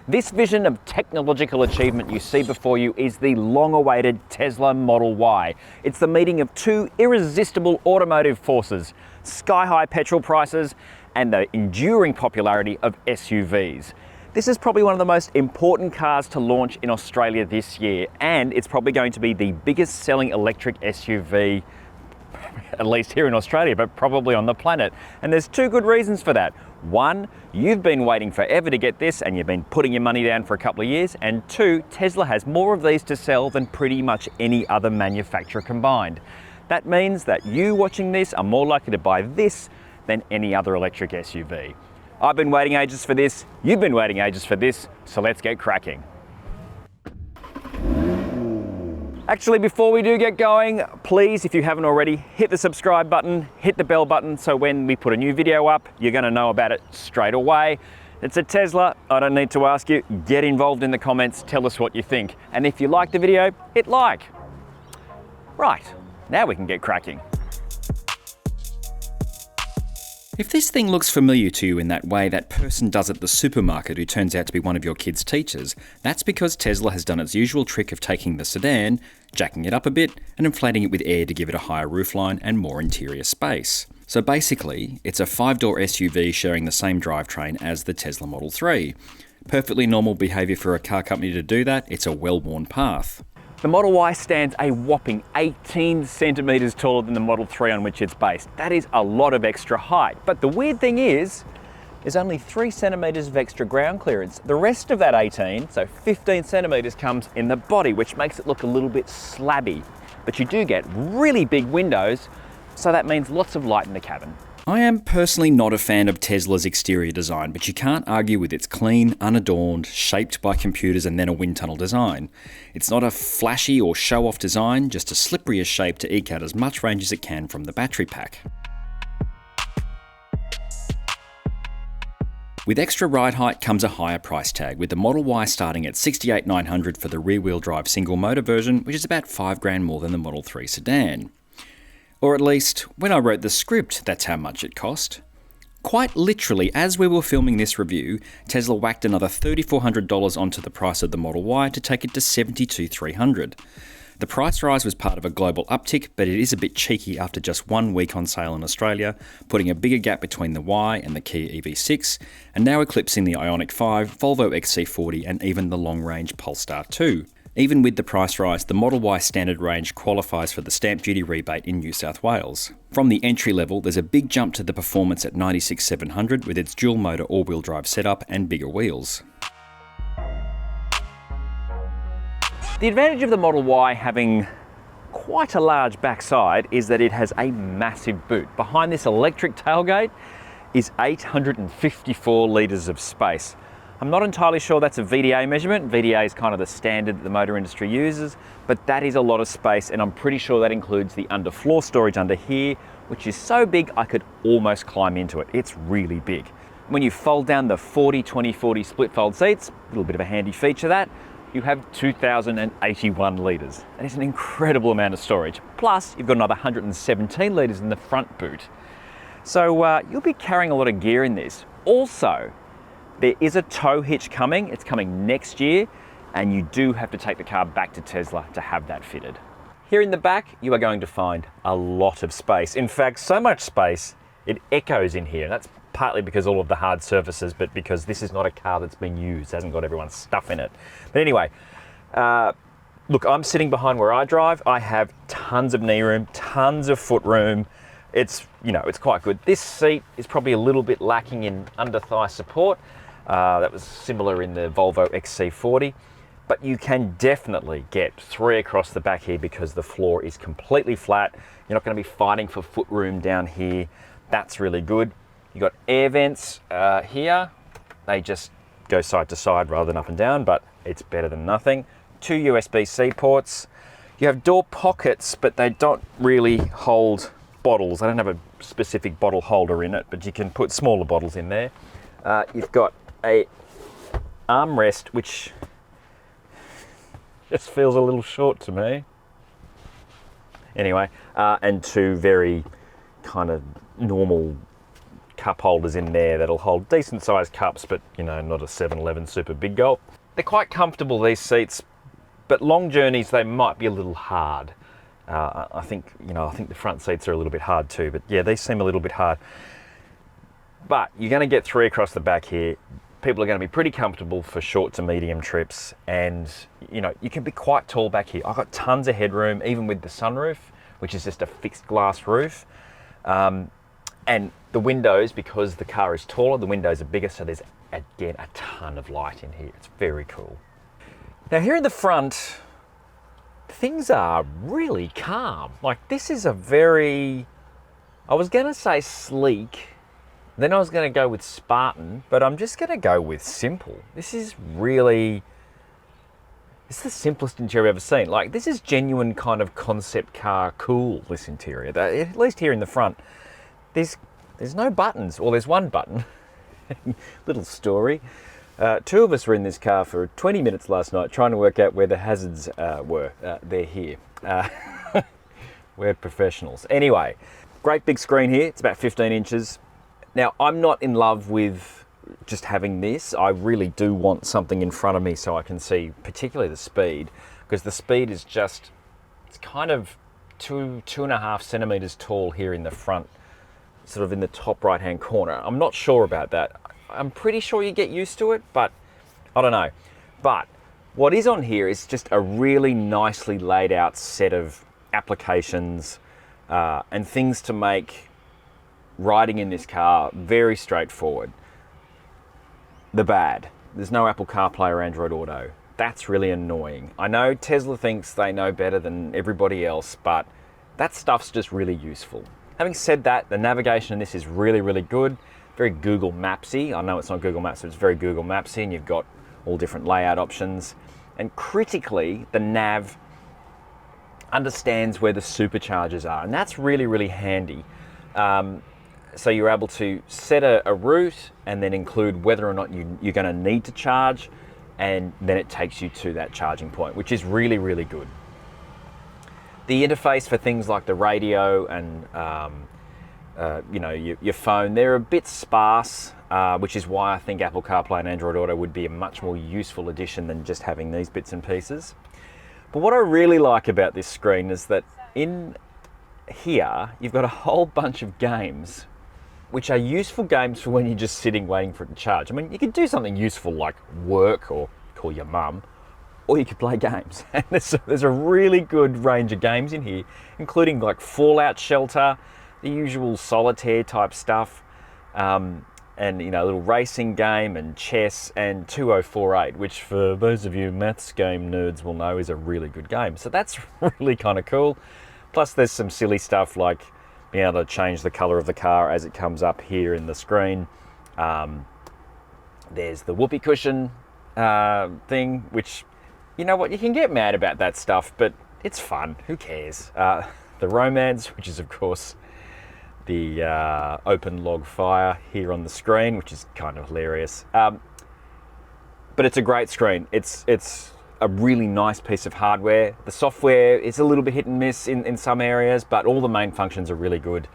This vision of technological achievement you see before you is the long-awaited Tesla Model Y. It's the meeting of two irresistible automotive forces, sky-high petrol prices and the enduring popularity of SUVs. This is probably one of the most important cars to launch in Australia this year, and it's probably going to be the biggest selling electric SUV, at least here in Australia, but probably on the planet. And there's two good reasons for that. One, you've been waiting forever to get this and you've been putting your money down for a couple of years. And two, Tesla has more of these to sell than pretty much any other manufacturer combined. That means that you watching this are more likely to buy this than any other electric SUV. I've been waiting ages for this, you've been waiting ages for this, so let's get cracking. Actually, before we do get going, please, if you haven't already, hit the subscribe button, hit the bell button, so when we put a new video up, you're gonna know about it straight away. It's a Tesla, I don't need to ask you, get involved in the comments, tell us what you think. And if you like the video, hit like. Right, now we can get cracking. If this thing looks familiar to you in that way that person does at the supermarket who turns out to be one of your kids' teachers, that's because Tesla has done its usual trick of taking the sedan, jacking it up a bit, and inflating it with air to give it a higher roofline and more interior space. So basically, it's a 5-door SUV sharing the same drivetrain as the Tesla Model 3. Perfectly normal behaviour for a car company to do that, it's a well-worn path. The Model Y stands a whopping 18 centimetres taller than the Model 3 on which it's based. That is a lot of extra height. But the weird thing is, there's only 3 centimetres of extra ground clearance. The rest of that 18, so 15 centimetres, comes in the body, which makes it look a little bit slabby. But you do get really big windows, so that means lots of light in the cabin. I am personally not a fan of Tesla's exterior design, but you can't argue with its clean, unadorned, shaped by computers and then a wind tunnel design. It's not a flashy or show-off design, just a slipperier shape to eke out as much range as it can from the battery pack. With extra ride height comes a higher price tag, with the Model Y starting at $68,900 for the rear-wheel drive single motor version, which is about $5,000 more than the Model 3 sedan. Or at least, when I wrote the script, that's how much it cost. Quite literally, as we were filming this review, Tesla whacked another $3,400 onto the price of the Model Y to take it to $72,300. The price rise was part of a global uptick, but it is a bit cheeky after just 1 week on sale in Australia, putting a bigger gap between the Y and the Kia EV6, and now eclipsing the Ioniq 5, Volvo XC40 and even the long-range Polestar 2. Even with the price rise, the Model Y standard range qualifies for the stamp duty rebate in New South Wales. From the entry level, there's a big jump to the performance at 96,700 with its dual motor all-wheel drive setup and bigger wheels. The advantage of the Model Y having quite a large backside is that it has a massive boot. Behind this electric tailgate is 854 litres of space. I'm not entirely sure that's a VDA measurement. VDA is kind of the standard that the motor industry uses, but that is a lot of space, and I'm pretty sure that includes the underfloor storage under here, which is so big I could almost climb into it. It's really big. When you fold down the 40-20-40 split fold seats, a little bit of a handy feature that, you have 2,081 litres. That is an incredible amount of storage. Plus, you've got another 117 litres in the front boot. So you'll be carrying a lot of gear in this. Also, there is a tow hitch coming. It's coming next year, and you do have to take the car back to Tesla to have that fitted. Here in the back, you are going to find a lot of space. In fact, so much space, it echoes in here. That's partly because all of the hard surfaces, but because this is not a car that's been used, hasn't got everyone's stuff in it. But anyway, look, I'm sitting behind where I drive. I have tons of knee room, tons of foot room. It's, you know, it's quite good. This seat is probably a little bit lacking in under thigh support. That was similar in the Volvo XC40, but you can definitely get 3 across the back here because the floor is completely flat. You're not going to be fighting for foot room down here. That's really good. You've got air vents here. They just go side to side rather than up and down, but it's better than nothing. 2 USB-C ports. You have door pockets, but they don't really hold bottles. I don't have a specific bottle holder in it, but you can put smaller bottles in there. You've got a armrest, which just feels a little short to me. Anyway, and 2 very kind of normal cup holders in there that'll hold decent sized cups, but you know, not a 7-Eleven super big gulp. They're quite comfortable, these seats, but long journeys, they might be a little hard. I think the front seats are a little bit hard too, but yeah, these seem a little bit hard. But you're going to get 3 across the back here. People are going to be pretty comfortable for short to medium trips, and you know, you can be quite tall back here. I've got tons of headroom, even with the sunroof, which is just a fixed glass roof. And the windows, because the car is taller, the windows are bigger, so there's, again, a ton of light in here. It's very cool. Now here in the front, things are really calm. Like, this is a very, I was gonna say sleek, then I was gonna go with Spartan, but I'm just gonna go with simple. This is really, it's the simplest interior I've ever seen. Like, this is genuine kind of concept car cool, this interior. At least here in the front. There's no buttons, or there's one button. Little story. 2 of us were in this car for 20 minutes last night trying to work out where the hazards were. They're here. We're professionals. Anyway, great big screen here. It's about 15 inches. Now, I'm not in love with just having this. I really do want something in front of me so I can see particularly the speed, because the speed is just, it's kind of 2.5 centimeters tall here in the front, sort of in the top right hand corner. I'm not sure about that. I'm pretty sure you get used to it, but I don't know. But what is on here is just a really nicely laid out set of applications and things to make riding in this car very straightforward. The bad, there's no Apple CarPlay or Android Auto. That's really annoying. I know Tesla thinks they know better than everybody else, but that stuff's just really useful. Having said that, the navigation in this is really, really good. Very Google Mapsy. I know it's not Google Maps, but it's very Google Mapsy, and you've got all different layout options. And critically, the nav understands where the superchargers are, and that's really, really handy. So you're able to set a route and then include whether or not you're going to need to charge, and then it takes you to that charging point, which is really, really good. The interface for things like the radio and you know, your phone, they're a bit sparse, which is why I think Apple CarPlay and Android Auto would be a much more useful addition than just having these bits and pieces. But what I really like about this screen is that in here, you've got a whole bunch of games, which are useful games for when you're just sitting waiting for it to charge. I mean, you could do something useful like work or call your mum, or you could play games. And there's a really good range of games in here, including like Fallout Shelter, the usual solitaire type stuff, and you know, a little racing game and chess, and 2048, which for those of you maths game nerds will know is a really good game. So that's really kind of cool. Plus there's some silly stuff like being able to change the color of the car as it comes up here in the screen. There's the whoopee cushion thing, which, you know what, you can get mad about that stuff, but it's fun. Who cares? The romance, which is of course the open log fire here on the screen, which is kind of hilarious. But it's a great screen. It's a really nice piece of hardware. The software is a little bit hit and miss in some areas, but all the main functions are really good.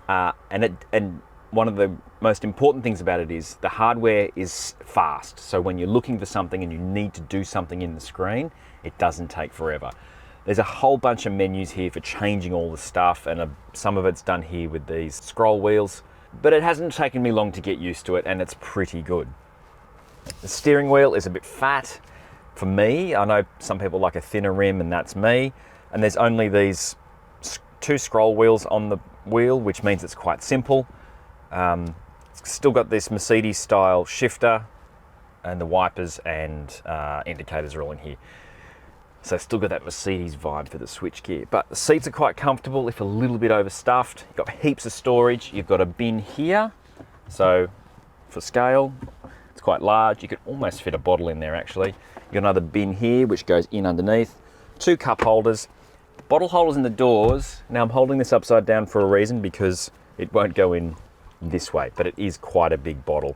And one of the most important things about it is the hardware is fast. So when you're looking for something and you need to do something in the screen, it doesn't take forever. There's a whole bunch of menus here for changing all the stuff, and some of it's done here with these scroll wheels, but it hasn't taken me long to get used to it, and it's pretty good. The steering wheel is a bit fat for me. I know some people like a thinner rim, and that's me. And there's only these 2 scroll wheels on the wheel, which means it's quite simple. It's still got this Mercedes style shifter, and the wipers and indicators are all in here. So still got that Mercedes vibe for the switchgear. But the seats are quite comfortable, if a little bit overstuffed. You've got heaps of storage. You've got a bin here. So for scale, it's quite large. You could almost fit a bottle in there actually. You've got another bin here, which goes in underneath. 2 cup holders, bottle holders in the doors. Now I'm holding this upside down for a reason, because it won't go in this way, but it is quite a big bottle.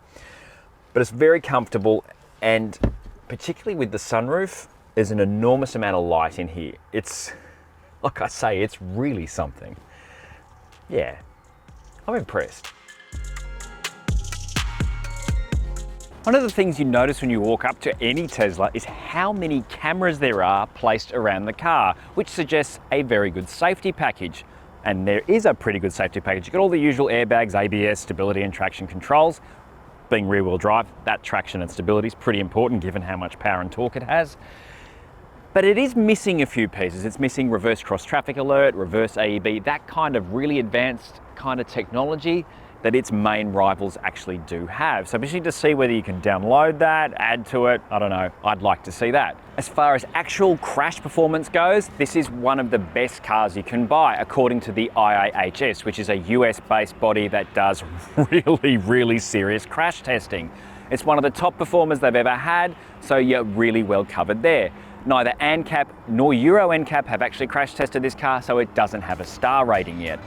But it's very comfortable, and particularly with the sunroof, there's an enormous amount of light in here. It's, like I say, it's really something. Yeah, I'm impressed. One of the things you notice when you walk up to any Tesla is how many cameras there are placed around the car, which suggests a very good safety package. And there is a pretty good safety package. You've got all the usual airbags, ABS, stability and traction controls. Being rear-wheel drive, that traction and stability is pretty important given how much power and torque it has. But it is missing a few pieces. It's missing reverse cross traffic alert, reverse AEB, that kind of really advanced kind of technology that its main rivals actually do have. So I'm interested to see whether you can download that, add to it, I don't know, I'd like to see that. As far as actual crash performance goes, this is one of the best cars you can buy according to the IIHS, which is a US-based body that does really serious crash testing. It's one of the top performers they've ever had, so you're really well covered there. Neither ANCAP nor Euro NCAP have actually crash tested this car, so it doesn't have a star rating yet.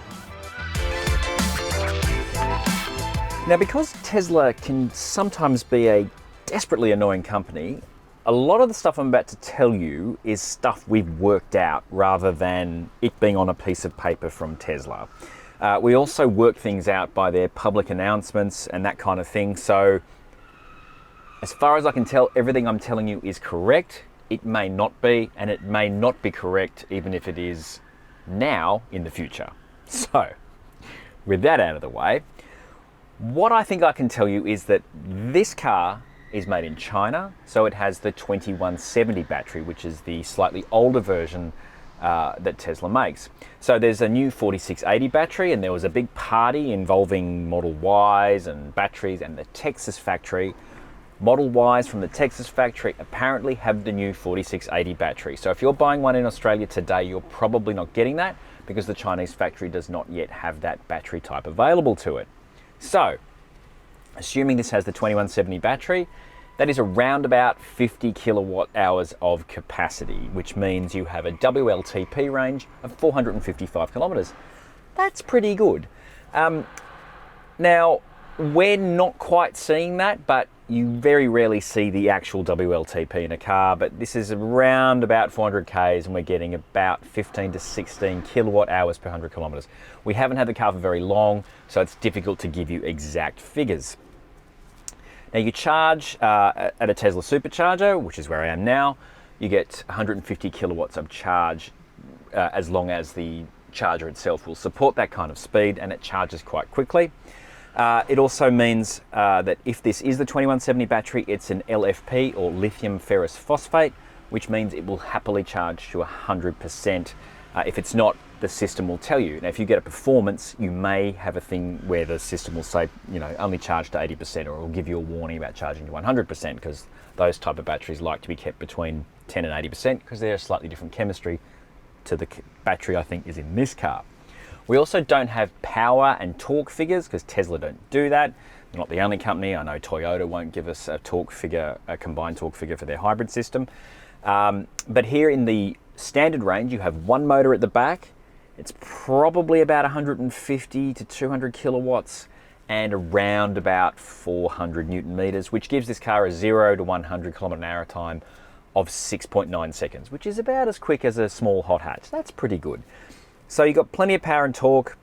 Now, because Tesla can sometimes be a desperately annoying company, a lot of the stuff I'm about to tell you is stuff we've worked out rather than it being on a piece of paper from Tesla. We also work things out by their public announcements and that kind of thing. So as far as I can tell, everything I'm telling you is correct. It may not be, and it may not be correct even if it is now in the future. So with that out of the way, what I think I can tell you is that this car is made in China, so it has the 2170 battery, which is the slightly older version that Tesla makes. So there's a new 4680 battery, and there was a big party involving Model Ys and batteries and the Texas factory. Model Ys from the Texas factory apparently have the new 4680 battery. So if you're buying one in Australia today, you're probably not getting that because the Chinese factory does not yet have that battery type available to it. So, assuming this has the 2170 battery, that is around about 50 kilowatt hours of capacity, which means you have a WLTP range of 455 kilometers. That's pretty good. Now, we're not quite seeing that, but you very rarely see the actual WLTP in a car, but this is around about 400 Ks and we're getting about 15 to 16 kilowatt hours per 100 kilometers. We haven't had the car for very long, so it's difficult to give you exact figures. Now you charge at a Tesla supercharger, which is where I am now, you get 150 kilowatts of charge as long as the charger itself will support that kind of speed, and it charges quite quickly. It also means that if this is the 2170 battery, it's an LFP or lithium ferrous phosphate, which means it will happily charge to 100%. If it's not, the system will tell you. Now, if you get a performance, you may have a thing where the system will say, you know, only charge to 80%, or it will give you a warning about charging to 100%, because those type of batteries like to be kept between 10 and 80% because they're a slightly different chemistry to the battery I think is in this car. We also don't have power and torque figures because Tesla don't do that. They're not the only company. I know Toyota won't give us a torque figure, a combined torque figure for their hybrid system. But here in the standard range, you have one motor at the back. It's probably about 150 to 200 kilowatts and around about 400 Newton meters, which gives this car a 0 to 100 kilometer an hour time of 6.9 seconds, which is about as quick as a small hot hatch. That's pretty good. So you've got plenty of power and torque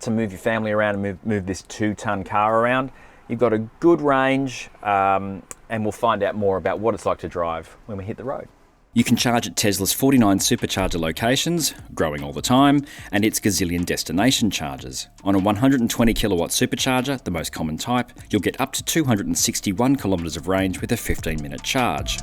to move your family around and move this 2-ton car around. You've got a good range, and we'll find out more about what it's like to drive when we hit the road. You can charge at Tesla's 49 supercharger locations, growing all the time, and its gazillion destination chargers. On a 120 kilowatt supercharger, the most common type, you'll get up to 261 kilometers of range with a 15-minute charge.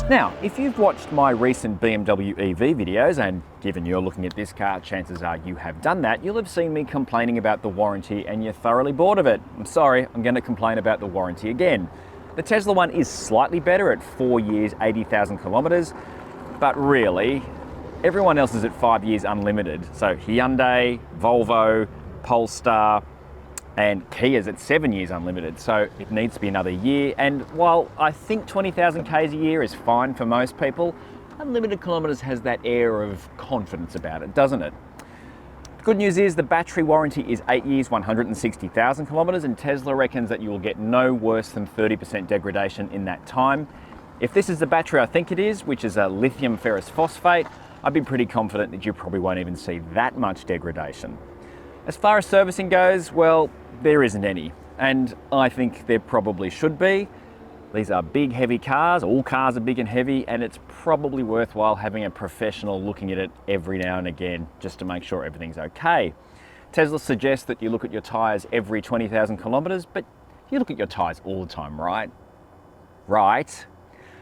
Now, if you've watched my recent BMW EV videos, and given you're looking at this car, chances are you have done that, you'll have seen me complaining about the warranty and you're thoroughly bored of it. I'm sorry, I'm going to complain about the warranty again. The Tesla one is slightly better at 4 years, 80,000 kilometers, but really, everyone else is at 5 years unlimited. So Hyundai, Volvo, Polestar, and Kia's at 7 years unlimited, so it needs to be another year. And while I think 20,000 Ks a year is fine for most people, unlimited kilometers has that air of confidence about it, doesn't it? Good news is the battery warranty is 8 years, 160,000 kilometers, and Tesla reckons that you will get no worse than 30% degradation in that time. If this is the battery I think it is, which is a lithium ferrous phosphate, I'd be pretty confident that you probably won't even see that much degradation. As far as servicing goes, well, there isn't any. And I think there probably should be. These are big, heavy cars. All cars are big and heavy, and it's probably worthwhile having a professional looking at it every now and again just to make sure everything's okay. Tesla suggests that you look at your tyres every 20,000 kilometres, but you look at your tyres all the time, right? Right.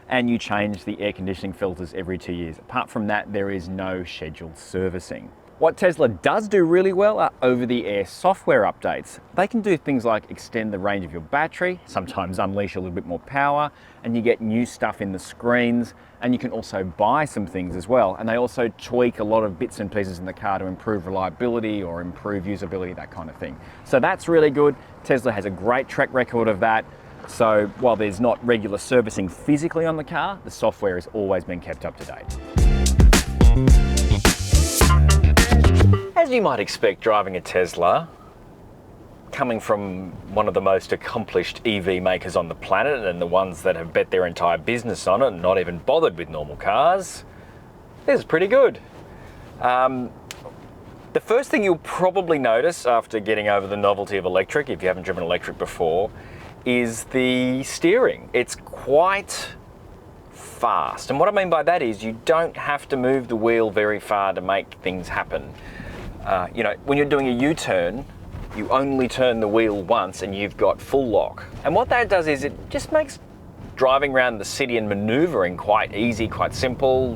And you change the air conditioning filters every 2 years. Apart from that, there is no scheduled servicing. What Tesla does do really well are over-the-air software updates. They can do things like extend the range of your battery, sometimes unleash a little bit more power, and you get new stuff in the screens, and you can also buy some things as well. And they also tweak a lot of bits and pieces in the car to improve reliability or improve usability, that kind of thing. So that's really good. Tesla has a great track record of that. So while there's not regular servicing physically on the car, the software has always been kept up to date. As you might expect driving a Tesla, coming from one of the most accomplished EV makers on the planet and the ones that have bet their entire business on it and not even bothered with normal cars, this is pretty good. The first thing you'll probably notice after getting over the novelty of electric, if you haven't driven electric before, is the steering. It's quite fast. And what I mean by that is you don't have to move the wheel very far to make things happen. You know, when you're doing a U-turn, you only turn the wheel once and you've got full lock. And what that does is it just makes driving around the city and maneuvering quite easy, quite simple,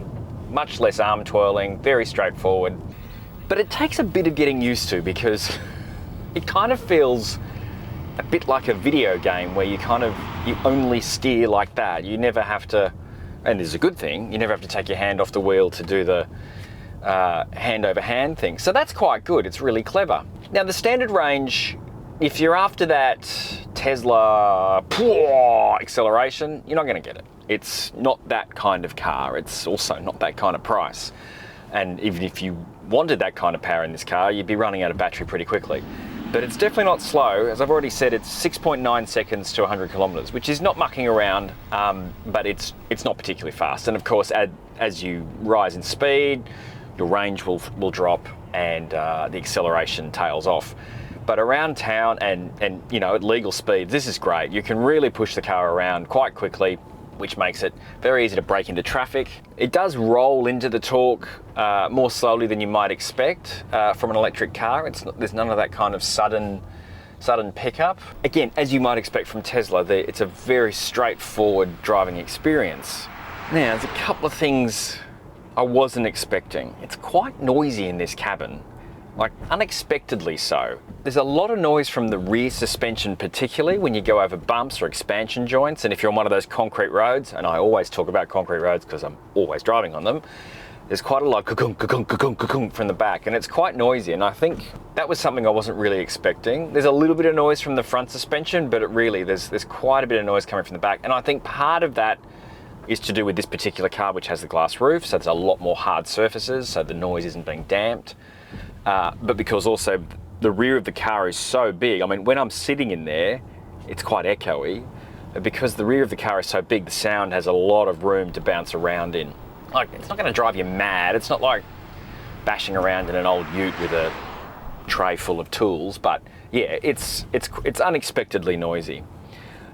much less arm twirling, very straightforward. But it takes a bit of getting used to because it kind of feels a bit like a video game where you only steer like that. You never have to, and it's a good thing, you never have to take your hand off the wheel to do the hand over hand thing. So that's quite good. It's really clever. Now the standard range, if you're after that Tesla acceleration, you're not going to get it. It's not that kind of car. It's also not that kind of price. And even if you wanted that kind of power in this car, you'd be running out of battery pretty quickly. But it's definitely not slow. As I've already said, it's 6.9 seconds to 100 kilometers, which is not mucking around, but it's not particularly fast. And of course, as you rise in speed, your range will drop and the acceleration tails off. But around town and you know, at legal speeds, this is great. You can really push the car around quite quickly, which makes it very easy to brake into traffic. It does roll into the torque more slowly than you might expect from an electric car. There's none of that kind of sudden pickup. Again, as you might expect from Tesla, it's a very straightforward driving experience. Now, there's a couple of things I wasn't expecting. It's quite noisy in this cabin, like unexpectedly so. There's a lot of noise from the rear suspension, particularly when you go over bumps or expansion joints, and if you're on one of those concrete roads, and I always talk about concrete roads because I'm always driving on them, there's quite a lot of ka-kunk from the back, and it's quite noisy, and I think that was something I wasn't really expecting. There's a little bit of noise from the front suspension, but there's quite a bit of noise coming from the back, and I think part of that is to do with this particular car, which has the glass roof, so there's a lot more hard surfaces, so the noise isn't being damped. But because also the rear of the car is so big, I mean, when I'm sitting in there, it's quite echoey. Because the rear of the car is so big, the sound has a lot of room to bounce around in. Like, it's not going to drive you mad. It's not like bashing around in an old ute with a tray full of tools, but yeah, it's unexpectedly noisy.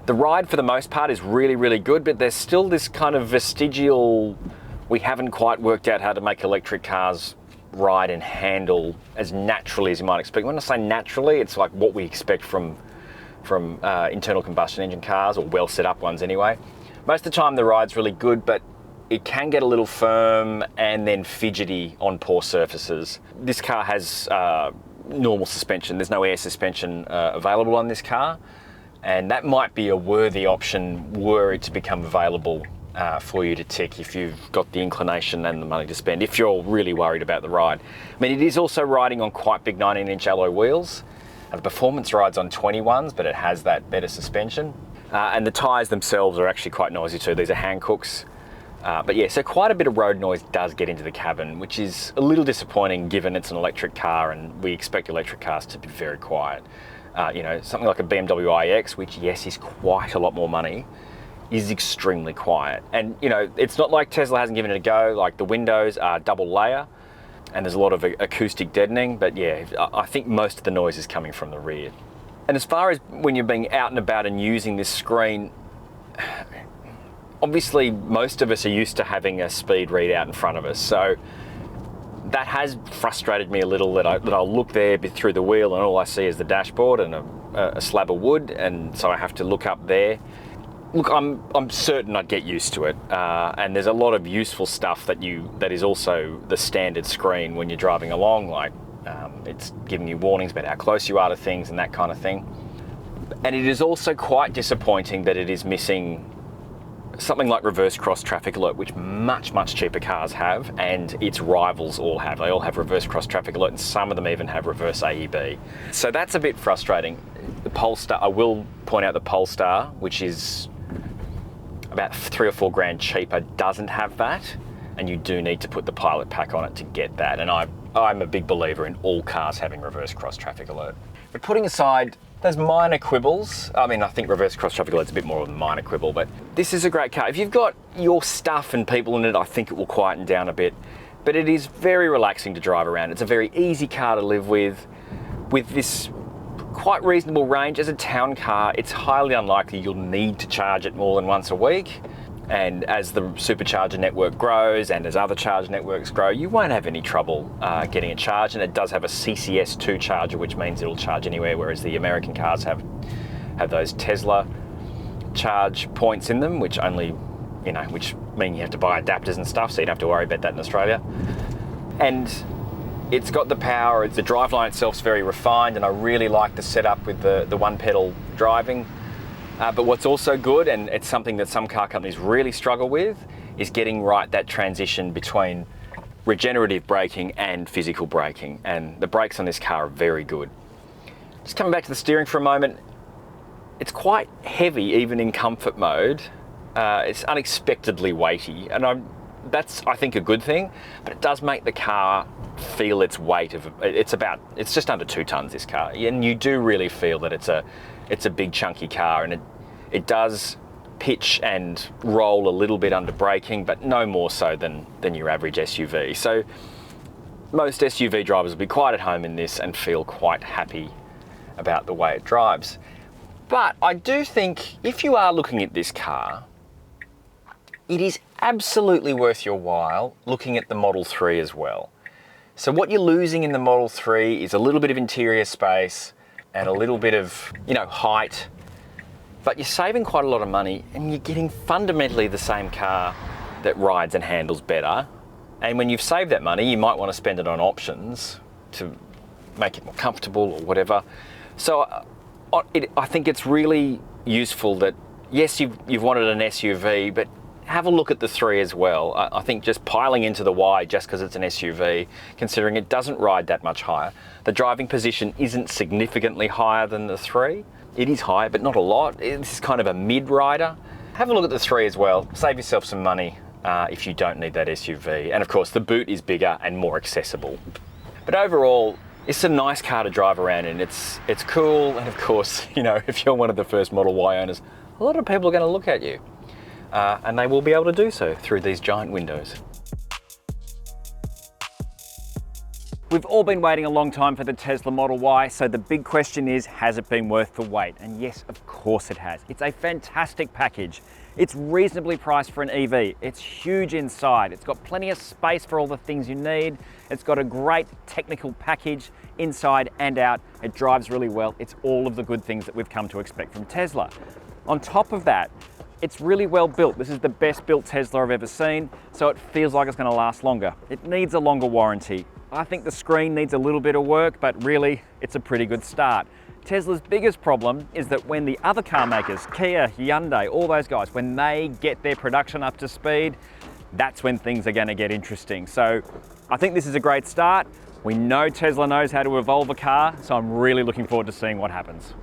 The ride for the most part is really, really good, but there's still this kind of vestigial, we haven't quite worked out how to make electric cars ride and handle as naturally as you might expect. When I say naturally, it's like what we expect from internal combustion engine cars, or well set up ones anyway. Most of the time the ride's really good, but it can get a little firm and then fidgety on poor surfaces. This car has normal suspension. There's no air suspension available on this car. And that might be a worthy option were it to become available for you to tick if you've got the inclination and the money to spend, if you're really worried about the ride. I mean, it is also riding on quite big 19-inch alloy wheels. The performance rides on 21s, but it has that better suspension. And the tyres themselves are actually quite noisy too. These are Hancooks. But yeah, so quite a bit of road noise does get into the cabin, which is a little disappointing given it's an electric car and we expect electric cars to be very quiet. You know, something like a BMW iX, which yes, is quite a lot more money, is extremely quiet. And you know, it's not like Tesla hasn't given it a go. Like, the windows are double layer. and there's a lot of acoustic deadening, but yeah, I think most of the noise is coming from the rear. And as far as when you're being out and about and using this screen, obviously most of us are used to having a speed readout in front of us, so that has frustrated me a little, that I'll look there through the wheel and all I see is the dashboard and a slab of wood, and so I have to look up there. Look, I'm certain I'd get used to it, and there's a lot of useful stuff that is also the standard screen when you're driving along, like it's giving you warnings about how close you are to things and that kind of thing. And it is also quite disappointing that it is missing something like reverse cross traffic alert, which much cheaper cars have, and its rivals all have. They all have reverse cross traffic alert, and some of them even have reverse AEB. So that's a bit frustrating. The Polestar, I will point out the Polestar, which is about $3 or $4 grand cheaper, doesn't have that, and you do need to put the pilot pack on it to get that. And I'm a big believer in all cars having reverse cross traffic alert. But putting aside those minor quibbles, I mean, I think reverse cross traffic alert's a bit more of a minor quibble, but this is a great car. If you've got your stuff and people in it, I think it will quieten down a bit, but it is very relaxing to drive around. It's a very easy car to live with this quite reasonable range. As a town car, it's highly unlikely you'll need to charge it more than once a week. And as the supercharger network grows and as other charge networks grow, you won't have any trouble getting it charged. And it does have a CCS2 charger, which means it'll charge anywhere, whereas the American cars have those Tesla charge points in them, which which mean you have to buy adapters and stuff, so you don't have to worry about that in Australia. And it's got the power. The driveline itself's very refined, and I really like the setup with the one pedal driving. But what's also good, and it's something that some car companies really struggle with, is getting right that transition between regenerative braking and physical braking. And the brakes on this car are very good. Just coming back to the steering for a moment, it's quite heavy even in comfort mode. It's unexpectedly weighty, and that's, I think, a good thing, but it does make the car feel its weight it's just under 2 tons, this car, and you do really feel that it's a big chunky car, and it does pitch and roll a little bit under braking, but no more so than your average SUV. So most SUV drivers will be quite at home in this and feel quite happy about the way it drives. But I do think if you are looking at this car, it is absolutely worth your while looking at the Model 3 as well. So what you're losing in the Model 3 is a little bit of interior space and a little bit of, height, but you're saving quite a lot of money and you're getting fundamentally the same car that rides and handles better. And when you've saved that money, you might want to spend it on options to make it more comfortable or whatever. So I think it's really useful that, yes, you've wanted an SUV, but have a look at the 3 as well. I think just piling into the Y just because it's an SUV, considering it doesn't ride that much higher. The driving position isn't significantly higher than the 3. It is higher, but not a lot. It's kind of a mid-rider. Have a look at the 3 as well. Save yourself some money if you don't need that SUV. And of course, the boot is bigger and more accessible. But overall, it's a nice car to drive around in. It's cool, and of course, if you're one of the first Model Y owners, a lot of people are going to look at you. And they will be able to do so through these giant windows. We've all been waiting a long time for the Tesla Model Y, so the big question is, has it been worth the wait? And yes, of course it has. It's a fantastic package. It's reasonably priced for an EV. It's huge inside. It's got plenty of space for all the things you need. It's got a great technical package inside and out. It drives really well. It's all of the good things that we've come to expect from Tesla. On top of that, it's really well built. This is the best built Tesla I've ever seen, so it feels like it's going to last longer. It needs a longer warranty. I think the screen needs a little bit of work, but really, it's a pretty good start. Tesla's biggest problem is that when the other car makers, Kia, Hyundai, all those guys, when they get their production up to speed, that's when things are going to get interesting. So I think this is a great start. We know Tesla knows how to evolve a car, so I'm really looking forward to seeing what happens.